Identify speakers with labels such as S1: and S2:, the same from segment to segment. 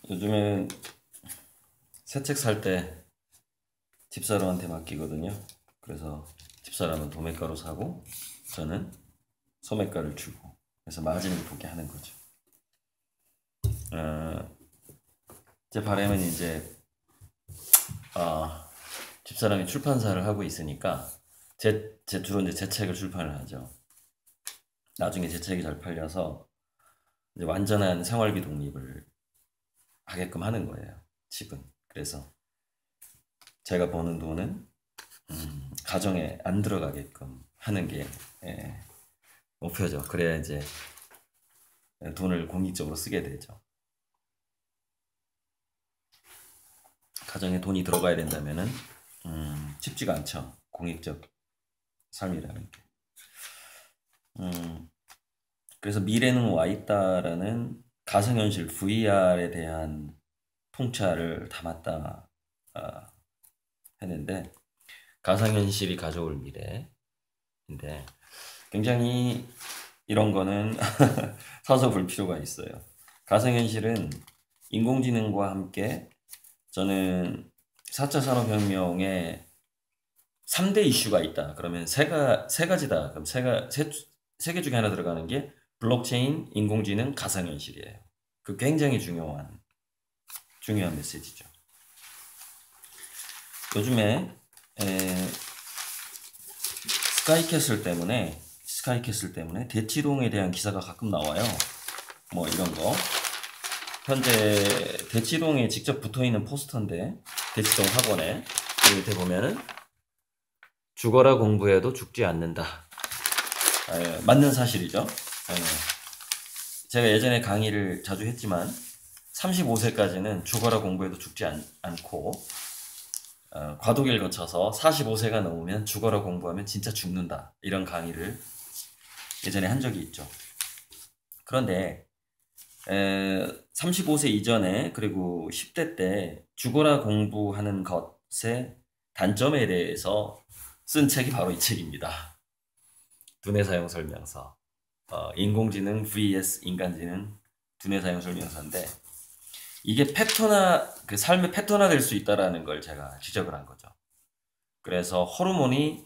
S1: 요즘엔 새 책 살 때 집사람한테 맡기거든요. 그래서 집사람은 도매가로 사고 저는 소매가를 주고 그래서 마진을 보게 하는 거죠. 어, 제 바람은 이제 집사람이 출판사를 하고 있으니까 주로 이제 제 책을 출판을 하죠. 나중에 제 책이 잘 팔려서 이제 완전한 생활비 독립을 하게끔 하는 거예요. 집은. 그래서 제가 버는 돈은 가정에 안 들어가게끔 하는 게 예, 목표죠. 그래야 이제 돈을 공익적으로 쓰게 되죠. 가정에 돈이 들어가야 된다면은 쉽지가 않죠. 공익적 삶이라는 게. 그래서 미래는 와 있다라는 가상현실 VR에 대한 통찰을 담았다 했는데 가상현실이 가져올 미래인데 굉장히 이런 거는 사서 볼 필요가 있어요. 가상현실은 인공지능과 함께 저는 4차 산업혁명에 3대 이슈가 있다. 그러면 세 가지다. 그럼 세 개 중에 하나 들어가는 게 블록체인, 인공지능, 가상현실이에요. 그 굉장히 중요한 메시지죠. 요즘에 스카이캐슬 때문에 대치동에 대한 기사가 가끔 나와요. 뭐 이런 거. 현재 대치동에 직접 붙어있는 포스터인데 대치동 학원에 밑에 보면은 죽어라 공부해도 죽지 않는다. 맞는 사실이죠. 제가 예전에 강의를 자주 했지만 35세까지는 죽어라 공부해도 죽지 않고 과도기를 거쳐서 45세가 넘으면 죽어라 공부하면 진짜 죽는다. 이런 강의를 예전에 한 적이 있죠. 그런데 35세 이전에 그리고 10대 때 죽어라 공부하는 것의 단점에 대해서 쓴 책이 바로 이 책입니다. 두뇌 사용 설명서. 인공지능 vs 인간지능 두뇌 사용 설명서인데 이게 그 삶의 패턴화 될 수 있다라는 걸 제가 지적을 한 거죠. 그래서 호르몬이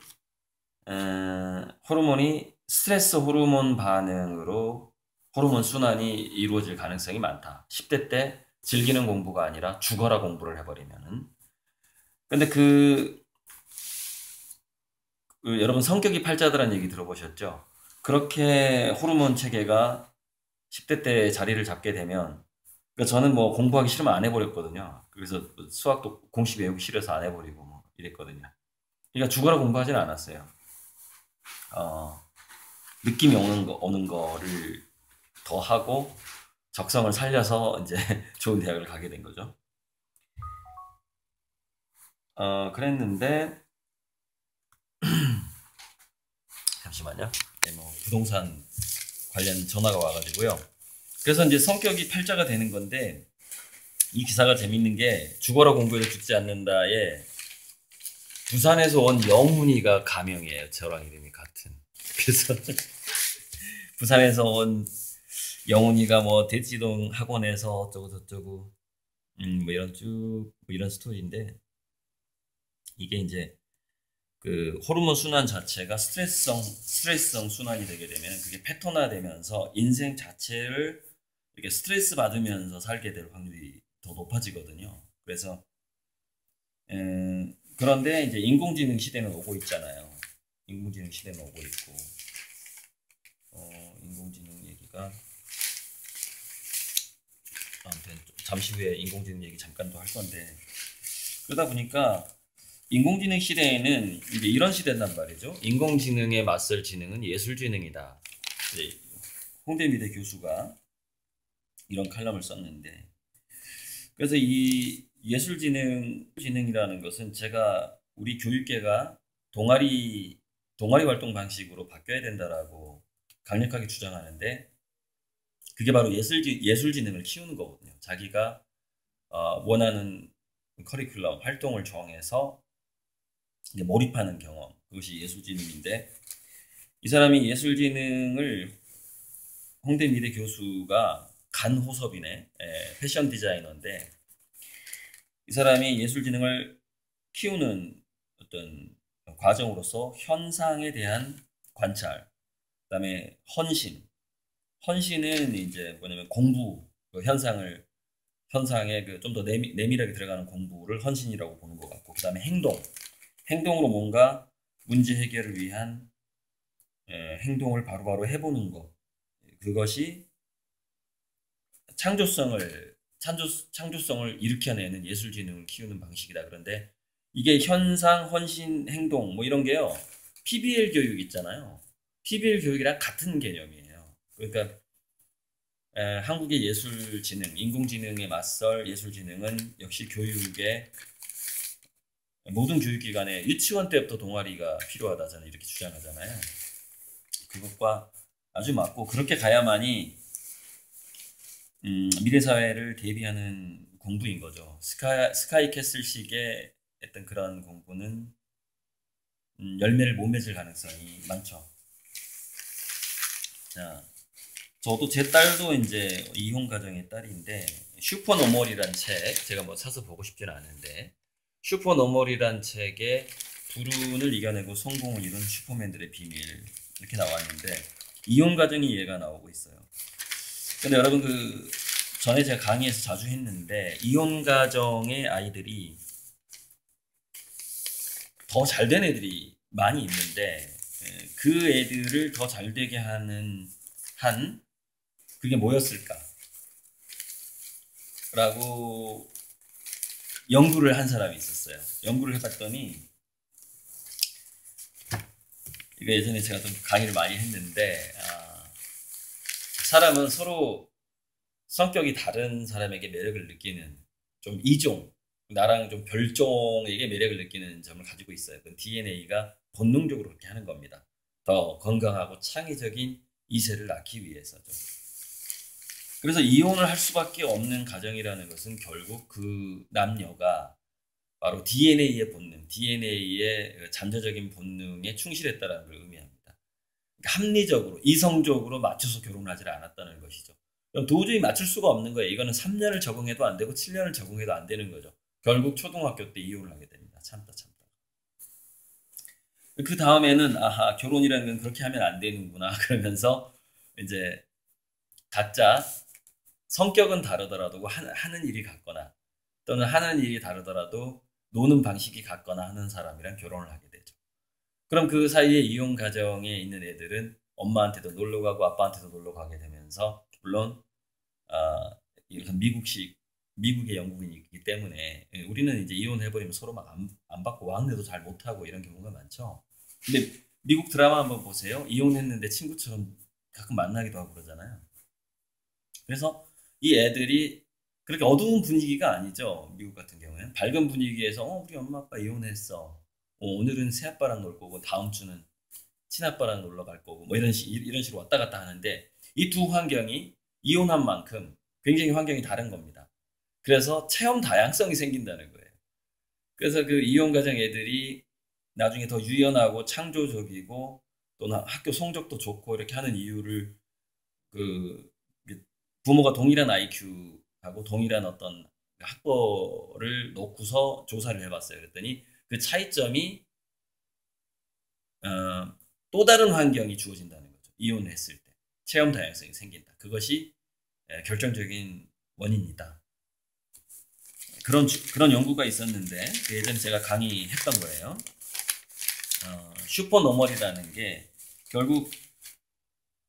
S1: 스트레스 호르몬 반응으로 호르몬 순환이 이루어질 가능성이 많다. 10대 때 즐기는 공부가 아니라 죽어라 공부를 해버리면은. 근데 여러분 성격이 팔자더란 얘기 들어보셨죠? 그렇게 호르몬 체계가 10대 때 자리를 잡게 되면 그러니까 저는 뭐 공부하기 싫으면 안 해버렸거든요. 그래서 수학도 공식 외우기 싫어서 안 해버리고 뭐 이랬거든요. 그러니까 죽어라 공부하지는 않았어요. 느낌이 오는 거를 더 하고 적성을 살려서 이제 좋은 대학을 가게 된 거죠. 그랬는데 잠시만요. 네, 뭐 부동산 관련 전화가 와가지고요. 그래서 이제 성격이 팔자가 되는 건데 이 기사가 재밌는 게 죽어라 공부해도 죽지 않는다에 부산에서 온 영훈이가 가명이에요. 저랑 이름이 같은. 그래서 부산에서 온 영훈이가 뭐 대치동 학원에서 어쩌고 저쩌고 뭐 이런 스토리인데 이게 이제 그 호르몬 순환 자체가 스트레스성 순환이 되게 되면 그게 패턴화되면서 인생 자체를 이렇게 스트레스 받으면서 살게 될 확률이 더 높아지거든요. 그래서 그런데 이제 인공지능 시대는 오고 있잖아요. 인공지능 시대는 오고 있고 인공지능 얘기가 아무튼 잠시 후에 인공지능 얘기 잠깐 더 할 건데 그러다 보니까 인공지능 시대에는 이제 이런 시대란 말이죠. 인공지능에 맞설 지능은 예술지능이다. 홍대미대 교수가 이런 칼럼을 썼는데 그래서 이 예술지능이라는 것은 제가 우리 교육계가 동아리 활동 방식으로 바뀌어야 된다라고 강력하게 주장하는데 그게 바로 예술지능을 키우는 거거든요. 자기가 원하는 커리큘럼 활동을 정해서 이제 몰입하는 경험 그것이 예술지능인데 이 사람이 예술지능을 홍대미대 교수가 간호섭이네. 패션 디자이너인데 이 사람이 예술지능을 키우는 어떤 과정으로서 현상에 대한 관찰, 그다음에 헌신은 이제 뭐냐면 공부, 그 현상에 그 좀 더 내밀하게 들어가는 공부를 헌신이라고 보는 것 같고, 그다음에 행동으로 뭔가 문제 해결을 위한 행동을 바로바로 해보는 것, 그것이 창조성을 일으켜내는 예술지능을 키우는 방식이다. 그런데 이게 현상, 헌신, 행동 뭐 이런 게요. PBL 교육 있잖아요. PBL 교육이랑 같은 개념이에요. 그러니까 한국의 예술지능, 인공지능에 맞설 예술지능은 역시 교육의 모든 교육기관에 유치원 때부터 동아리가 필요하다 저는 이렇게 주장하잖아요. 그것과 아주 맞고 그렇게 가야만이 미래 사회를 대비하는 공부인 거죠. 스카이캐슬식의 어떤 그런 공부는 열매를 못 맺을 가능성이 많죠. 자, 저도 제 딸도 이제 이혼 가정의 딸인데 슈퍼노멀이란 책 제가 뭐 사서 보고 싶지는 않은데 슈퍼노멀이란 책에 불운을 이겨내고 성공을 이룬 슈퍼맨들의 비밀 이렇게 나왔는데 이혼 가정이 얘가 나오고 있어요. 근데 여러분 그 전에 제가 강의에서 자주 했는데 이혼 가정의 아이들이 더 잘된 애들이 많이 있는데 그 애들을 더 잘되게 하는 그게 뭐였을까? 라고 연구를 한 사람이 있었어요. 연구를 해봤더니 이거 예전에 제가 좀 강의를 많이 했는데 사람은 서로 성격이 다른 사람에게 매력을 느끼는 좀 이종, 나랑 좀 별종에게 매력을 느끼는 점을 가지고 있어요. 그 DNA가 본능적으로 그렇게 하는 겁니다. 더 건강하고 창의적인 이세를 낳기 위해서죠. 그래서 이혼을 할 수밖에 없는 가정이라는 것은 결국 그 남녀가 바로 DNA의 본능, DNA의 잠재적인 본능에 충실했다는 걸 의미합니다. 그러니까 합리적으로, 이성적으로 맞춰서 결혼하지 않았다는 것이죠. 그럼 도저히 맞출 수가 없는 거예요. 이거는 3년을 적응해도 안 되고 7년을 적응해도 안 되는 거죠. 결국 초등학교 때 이혼을 하게 됩니다. 참다. 그 다음에는 아하 결혼이라는 건 그렇게 하면 안 되는구나 그러면서 이제 각자 성격은 다르더라도 하는 일이 같거나 또는 하는 일이 다르더라도 노는 방식이 같거나 하는 사람이랑 결혼을 하게 되죠. 그럼 그 사이에 이혼 가정에 있는 애들은 엄마한테도 놀러 가고 아빠한테도 놀러 가게 되면서 물론 이런 미국의 영국인이기 때문에 우리는 이제 이혼해버리면 서로 막 안 받고 왕래도 잘 못하고 이런 경우가 많죠. 근데 미국 드라마 한번 보세요. 이혼했는데 친구처럼 가끔 만나기도 하고 그러잖아요. 그래서 이 애들이 그렇게 어두운 분위기가 아니죠. 미국 같은 경우에는 밝은 분위기에서 우리 엄마 아빠 이혼했어. 오늘은 새아빠랑 놀 거고 다음 주는 친아빠랑 놀러 갈 거고 뭐 이런 식으로 왔다 갔다 하는데 이 두 환경이 이혼한 만큼 굉장히 환경이 다른 겁니다. 그래서 체험 다양성이 생긴다는 거예요. 그래서 그 이혼 가정 애들이 나중에 더 유연하고 창조적이고 또는 학교 성적도 좋고 이렇게 하는 이유를 그 부모가 동일한 IQ하고 동일한 어떤 학벌을 놓고서 조사를 해봤어요. 그랬더니 그 차이점이 또 다른 환경이 주어진다는 거죠. 이혼을 했을 때 체험 다양성이 생긴다. 그것이 결정적인 원인이다. 그런 연구가 있었는데 그 예전에 제가 강의했던 거예요. 슈퍼노멀이라는 게 결국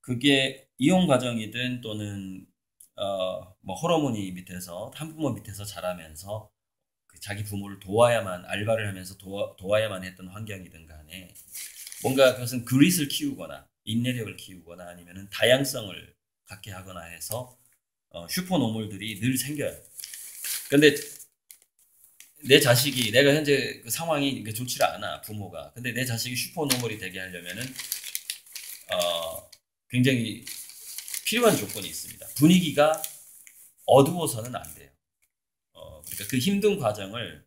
S1: 그게 이혼 과정이든 또는 뭐 호르몬이 밑에서 한부모 밑에서 자라면서 그 자기 부모를 도와야만 알바를 하면서 도와야만 했던 환경이든 간에 뭔가 그것은 그릿을 키우거나 인내력을 키우거나 아니면은 다양성을 갖게 하거나 해서 슈퍼노멀들이 늘 생겨요. 근데 내 자식이 내가 현재 그 상황이 좋지 않아 부모가. 근데 내 자식이 슈퍼노멀이 되게 하려면은 굉장히 필요한 조건이 있습니다. 분위기가 어두워서는 안 돼요. 그러니까 그 힘든 과정을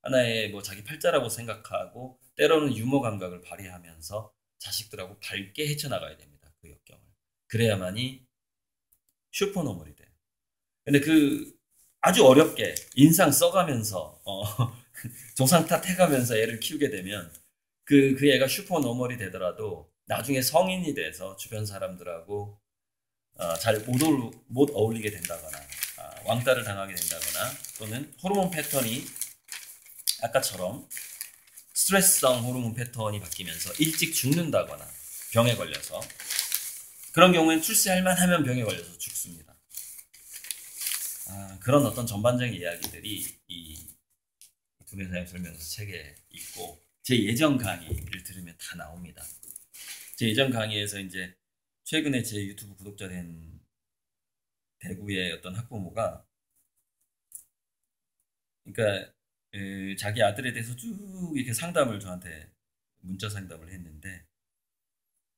S1: 하나의 뭐 자기 팔자라고 생각하고 때로는 유머 감각을 발휘하면서 자식들하고 밝게 헤쳐나가야 됩니다. 그 역경을. 그래야만이 슈퍼노멀이 돼요. 근데 그 아주 어렵게 인상 써가면서 조상 탓해가면서 애를 키우게 되면 그 애가 슈퍼 노멀이 되더라도 나중에 성인이 돼서 주변 사람들하고 잘 못 어울리게 된다거나 왕따를 당하게 된다거나 또는 호르몬 패턴이 아까처럼 스트레스성 호르몬 패턴이 바뀌면서 일찍 죽는다거나 병에 걸려서 그런 경우엔 출세할 만하면 병에 걸려서 죽습니다. 그런 어떤 전반적인 이야기들이 이 두뇌사용 설명서 책에 있고 제 예전 강의를 들으면 다 나옵니다. 제 예전 강의에서 이제 최근에 제 유튜브 구독자 된 대구의 어떤 학부모가 그러니까 자기 아들에 대해서 쭉 이렇게 상담을 저한테 문자 상담을 했는데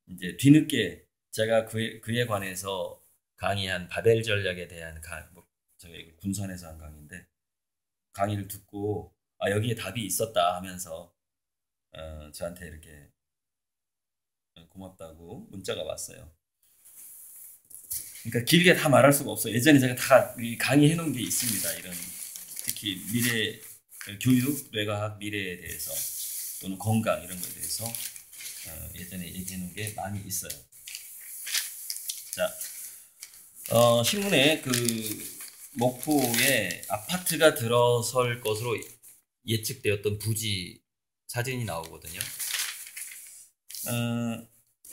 S1: 이제 뒤늦게 제가 그에 관해서 강의한 바벨 전략에 대한 저희 군산에서 한 강의인데 강의를 듣고 여기에 답이 있었다 하면서 저한테 이렇게 고맙다고 문자가 왔어요. 그러니까 길게 다 말할 수가 없어요. 예전에 제가 다 강의해 놓은 게 있습니다. 이런 특히 미래 교육, 뇌과학 미래에 대해서 또는 건강 이런 거에 대해서 예전에 얘기해 놓은 게 많이 있어요. 자, 신문에 그 목포에 아파트가 들어설 것으로 예측되었던 부지 사진이 나오거든요.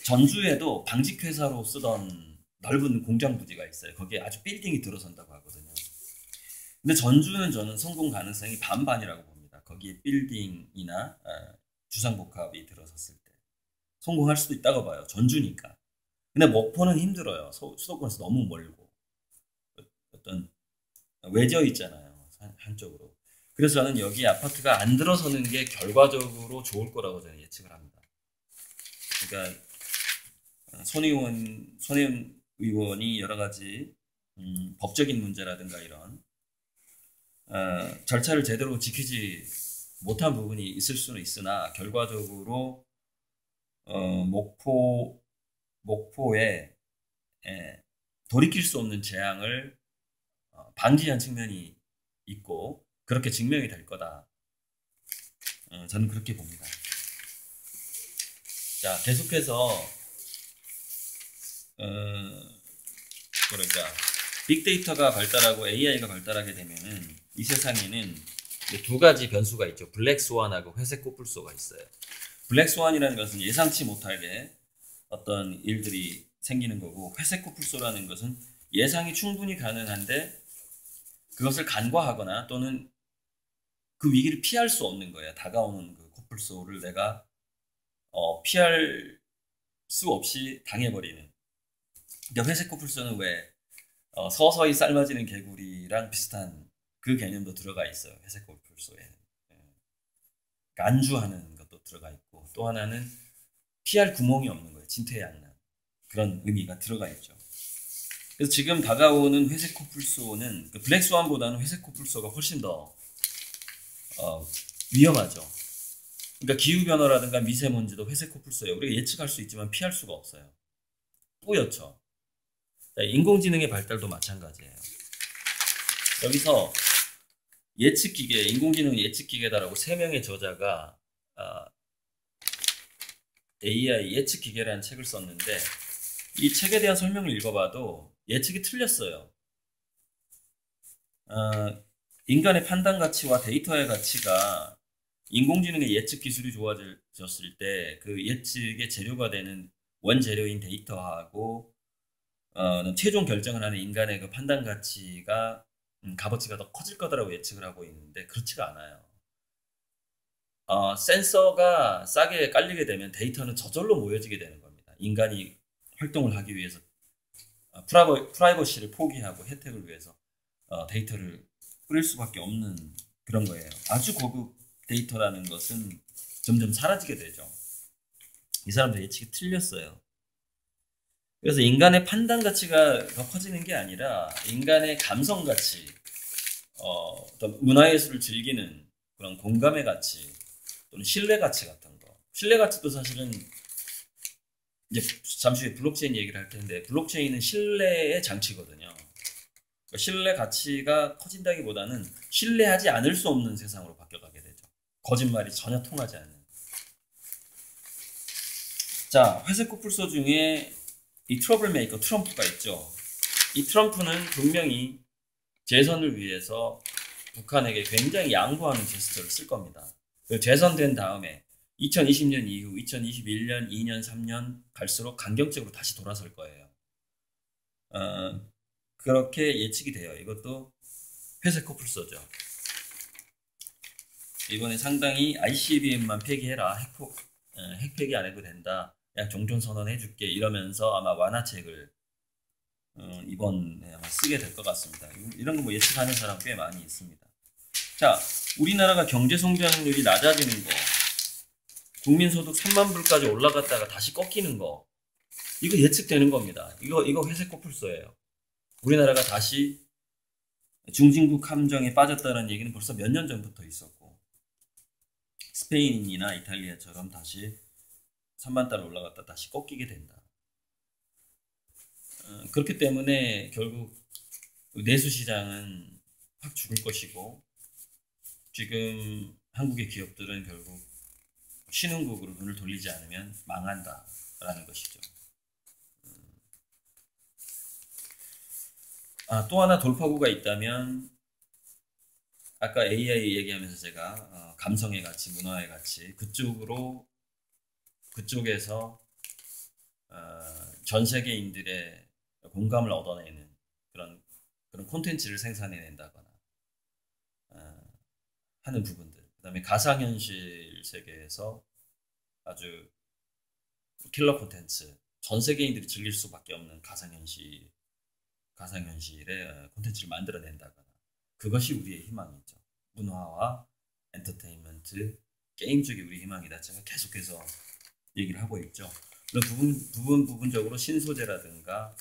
S1: 전주에도 방직회사로 쓰던 넓은 공장 부지가 있어요. 거기에 아주 빌딩이 들어선다고 하거든요. 근데 전주는 저는 성공 가능성이 반반이라고 봅니다. 거기에 빌딩이나 주상복합이 들어섰을 때 성공할 수도 있다고 봐요. 전주니까. 근데 목포는 힘들어요. 수도권에서 너무 멀고 어떤 외져 있잖아요. 한쪽으로. 그래서 저는 여기 아파트가 안 들어서는 게 결과적으로 좋을 거라고 저는 예측을 합니다. 그러니까 손혜원 의원이 여러 가지 법적인 문제라든가 이런 절차를 제대로 지키지 못한 부분이 있을 수는 있으나 결과적으로 목포에 돌이킬 수 없는 재앙을 방지한 측면이 있고 그렇게 증명이 될 거다. 저는 그렇게 봅니다. 자, 계속해서 그러니까 빅데이터가 발달하고 AI가 발달하게 되면은 이 세상에는 두 가지 변수가 있죠. 블랙스완하고 회색 코뿔소가 있어요. 블랙스완이라는 것은 예상치 못하게 어떤 일들이 생기는 거고 회색 코뿔소라는 것은 예상이 충분히 가능한데 그것을 간과하거나 또는 그 위기를 피할 수 없는 거예요. 다가오는 그 코뿔소를 내가 피할 수 없이 당해버리는. 그러니까 회색 코뿔소는 왜 서서히 삶아지는 개구리랑 비슷한 그 개념도 들어가 있어요. 회색 코뿔소에. 안주하는 것도 들어가 있고 또 하나는 피할 구멍이 없는 거예요. 진퇴양난. 그런 의미가 들어가 있죠. 그래서 지금 다가오는 회색 코뿔소는 블랙스완보다는 회색 코뿔소가 훨씬 더 위험하죠. 그러니까 기후변화라든가 미세먼지도 회색 코뿔소예요. 우리가 예측할 수 있지만 피할 수가 없어요. 뿌옇죠. 인공지능의 발달도 마찬가지예요. 여기서 예측기계, 인공지능 예측기계다라고 3명의 저자가 AI 예측기계라는 책을 썼는데 이 책에 대한 설명을 읽어봐도 예측이 틀렸어요. 인간의 판단 가치와 데이터의 가치가 인공지능의 예측 기술이 좋아졌을 때 그 예측의 재료가 되는 원재료인 데이터하고 최종 결정을 하는 인간의 그 판단 가치가 값어치가 더 커질 거다라고 예측을 하고 있는데 그렇지가 않아요. 센서가 싸게 깔리게 되면 데이터는 저절로 모여지게 되는 겁니다. 인간이 활동을 하기 위해서 프라이버시를 포기하고 혜택을 위해서 데이터를 뿌릴 수밖에 없는 그런 거예요. 아주 고급 데이터라는 것은 점점 사라지게 되죠. 이 사람들 예측이 틀렸어요. 그래서 인간의 판단 가치가 더 커지는 게 아니라 인간의 감성 가치, 어떤 문화예술을 즐기는 그런 공감의 가치 또는 신뢰 가치 같은 거. 신뢰 가치도 사실은 이제 잠시 후에 블록체인 얘기를 할 텐데 블록체인은 신뢰의 장치거든요. 신뢰 가치가 커진다기보다는 신뢰하지 않을 수 없는 세상으로 바뀌어가게 되죠. 거짓말이 전혀 통하지 않는. 자, 회색 코뿔소 중에 이 트러블 메이커 트럼프가 있죠. 이 트럼프는 분명히 재선을 위해서 북한에게 굉장히 양보하는 제스처를 쓸 겁니다. 재선된 다음에 2020년 이후 2021년, 2년, 3년 갈수록 강경적으로 다시 돌아설 거예요. 그렇게 예측이 돼요. 이것도 회색 코뿔소죠. 이번에 상당히 ICBM만 폐기해라. 핵 폐기 안 해도 된다. 그냥 종전선언 해줄게. 이러면서 아마 완화책을 이번에 아마 쓰게 될 것 같습니다. 이런 거 뭐 예측하는 사람 꽤 많이 있습니다. 자, 우리나라가 경제 성장률이 낮아지는 거, 국민소득 3만 불까지 올라갔다가 다시 꺾이는 거, 이거 예측되는 겁니다. 이거 회색 코뿔소예요. 우리나라가 다시 중진국 함정에 빠졌다는 얘기는 벌써 몇 년 전부터 있었고, 스페인이나 이탈리아처럼 다시 3만 달러 올라갔다 다시 꺾이게 된다. 그렇기 때문에 결국 내수시장은 확 죽을 것이고, 지금 한국의 기업들은 결국 신흥국으로 눈을 돌리지 않으면 망한다라는 것이죠. 또 하나 돌파구가 있다면, 아까 AI 얘기하면서 제가 감성의 가치, 문화의 가치, 그쪽에서 전 세계인들의 공감을 얻어내는 그런 콘텐츠를 생산해낸다거나 하는 부분들. 그 다음에 가상현실 세계에서 아주 킬러 콘텐츠, 전 세계인들이 즐길 수밖에 없는 가상현실의 콘텐츠를 만들어낸다거나, 그것이 우리의 희망이죠. 문화와 엔터테인먼트, 게임 쪽이 우리 희망이다. 제가 계속해서 얘기를 하고 있죠. 물론 부분적으로 신소재라든가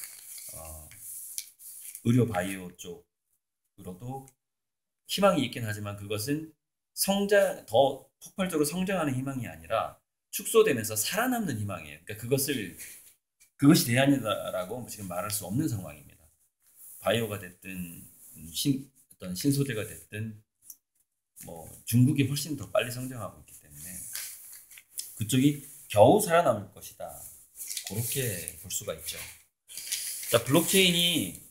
S1: 의료 바이오 쪽으로도 희망이 있긴 하지만, 그것은 더 폭발적으로 성장하는 희망이 아니라 축소되면서 살아남는 희망이에요. 그러니까 그것이 대안이다라고 지금 말할 수 없는 상황입니다. 바이오가 됐든 어떤 신소재가 됐든 뭐 중국이 훨씬 더 빨리 성장하고 있기 때문에 그쪽이 겨우 살아남을 것이다. 그렇게 볼 수가 있죠. 자, 블록체인이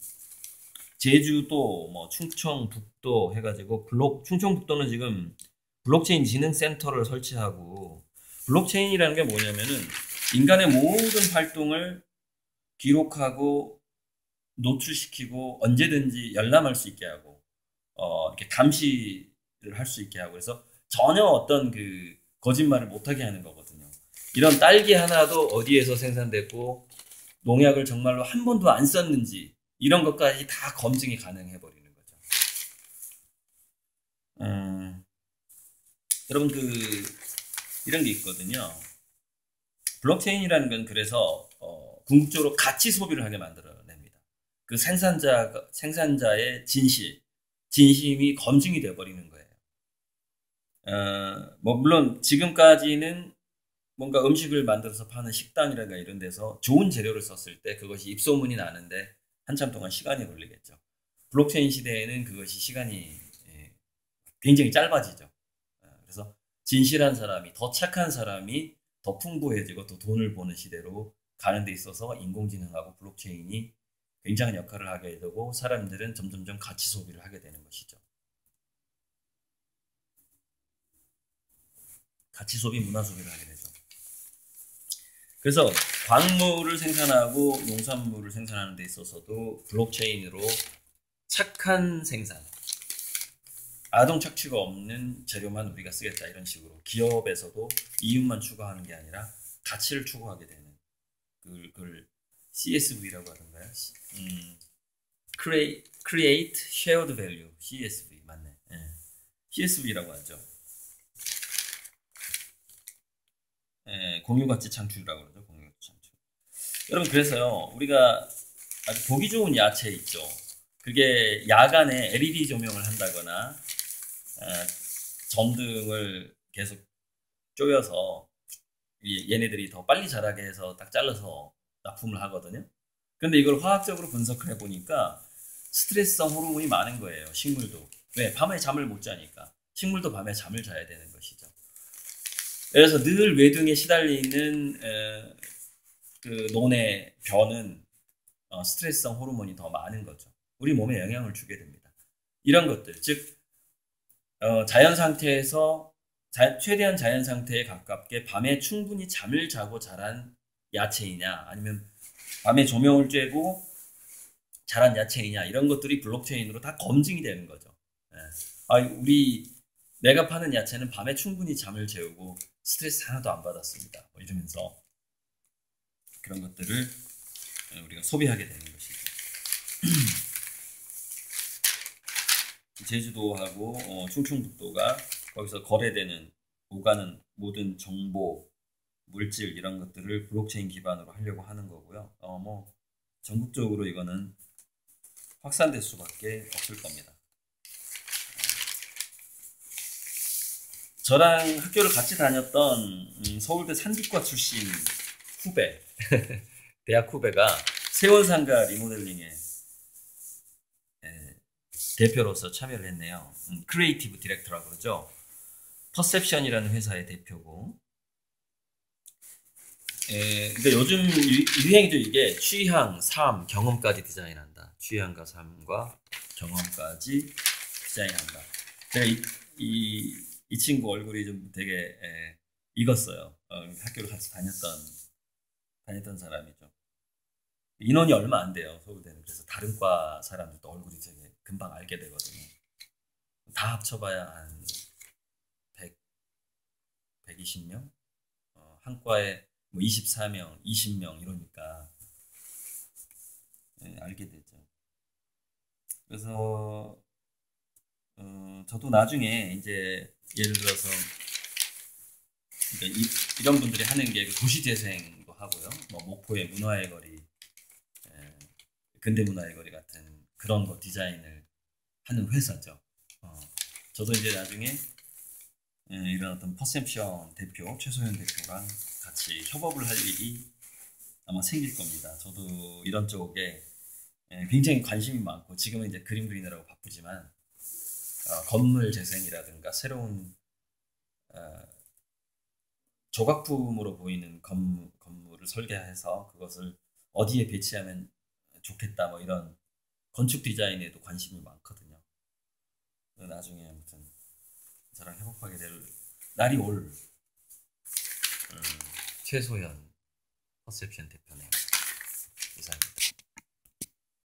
S1: 제주도, 뭐 충청북도 해가지고 충청북도는 지금 블록체인 진흥센터를 설치하고, 블록체인이라는 게 뭐냐면은 인간의 모든 활동을 기록하고 노출시키고 언제든지 열람할 수 있게 하고 이렇게 감시를 할 수 있게 하고, 그래서 전혀 어떤 그 거짓말을 못하게 하는 거거든요. 이런 딸기 하나도 어디에서 생산됐고 농약을 정말로 한 번도 안 썼는지 이런 것까지 다 검증이 가능해 버리는 거죠. 여러분 이런 게 있거든요. 블록체인이라는 건 그래서 궁극적으로 가치 소비를 하게 만들어냅니다. 그 생산자의 진심이 검증이 돼 버리는 거예요. 뭐 물론 지금까지는 뭔가 음식을 만들어서 파는 식당이라든가 이런 데서 좋은 재료를 썼을 때 그것이 입소문이 나는데 한참 동안 시간이 걸리겠죠. 블록체인 시대에는 그것이 시간이 굉장히 짧아지죠. 그래서 진실한 사람이, 더 착한 사람이 더 풍부해지고 또 돈을 버는 시대로 가는 데 있어서 인공지능하고 블록체인이 굉장한 역할을 하게 되고, 사람들은 점점점 가치 소비를 하게 되는 것이죠. 가치 소비, 문화 소비를 하게 되죠. 그래서 광물을 생산하고 농산물을 생산하는 데 있어서도 블록체인으로 착한 생산, 아동 착취가 없는 재료만 우리가 쓰겠다, 이런 식으로 기업에서도 이윤만 추구하는 게 아니라 가치를 추구하게 되는, 그걸 CSV라고 하던가요? Create Shared Value, CSV 맞네. CSV라고 하죠. 공유가치 창출이라고 그러죠. 공유가치 창출. 여러분, 그래서요, 우리가 아주 보기 좋은 야채 있죠. 그게 야간에 LED 조명을 한다거나 전등을 계속 쪼여서 얘네들이 더 빨리 자라게 해서 딱 잘라서 납품을 하거든요. 근데 이걸 화학적으로 분석을 해보니까 스트레스성 호르몬이 많은 거예요. 식물도. 왜? 밤에 잠을 못 자니까. 식물도 밤에 잠을 자야 되는 것이죠. 그래서 늘 외등에 시달리는 그 논의 벼는 스트레스성 호르몬이 더 많은 거죠. 우리 몸에 영향을 주게 됩니다. 이런 것들, 즉 자연 상태에서 최대한 자연 상태에 가깝게 밤에 충분히 잠을 자고 자란 야채이냐, 아니면 밤에 조명을 쬐고 자란 야채이냐, 이런 것들이 블록체인으로 다 검증이 되는 거죠. 내가 파는 야채는 밤에 충분히 잠을 재우고 스트레스 하나도 안 받았습니다. 뭐 이러면서 그런 것들을 우리가 소비하게 되는 것이죠. 제주도하고 충청북도가 거기서 거래되는 오가는 모든 정보, 물질 이런 것들을 블록체인 기반으로 하려고 하는 거고요. 뭐 전국적으로 이거는 확산될 수밖에 없을 겁니다. 저랑 학교를 같이 다녔던 서울대 산디과 출신 후배, 대학 후배가 세원상가 리모델링에 대표로서 참여를 했네요. 크리에이티브 디렉터라고 그러죠. 퍼셉션이라는 회사의 대표고. 근데 요즘 유행이죠. 이게 취향, 삶, 경험까지 디자인한다. 취향과 삶과 경험까지 디자인한다. 제가 이 친구 얼굴이 좀 되게 익었어요. 학교를 같이 다녔던 사람이죠. 인원이 얼마 안 돼요, 서울대는. 그래서 다른 과 사람들도 얼굴이 되게 금방 알게 되거든요. 다 합쳐봐야 한 120명? 한 과에 뭐 24명, 20명 이러니까 알게 되죠. 그래서 저도 나중에 이제 예를 들어서 그러니까 이런 분들이 하는 게 도시재생도 하고요. 뭐 목포의 문화의 거리, 근대문화의 거리 같은 그런 거 디자인을 하는 회사죠. 저도 이제 나중에 이런 어떤 퍼셉션 대표, 최소현 대표랑 같이 협업을 할 일이 아마 생길 겁니다. 저도 이런 쪽에 굉장히 관심이 많고, 지금은 이제 그림 그리느라고 바쁘지만 건물 재생이라든가 새로운 조각품으로 보이는 건물을 설계해서 그것을 어디에 배치하면 좋겠다, 뭐 이런 건축 디자인에도 관심이 많거든요. 나중에 아무튼 저랑 협업하게 될 날이 올 최소현 퍼셉션 대표네요.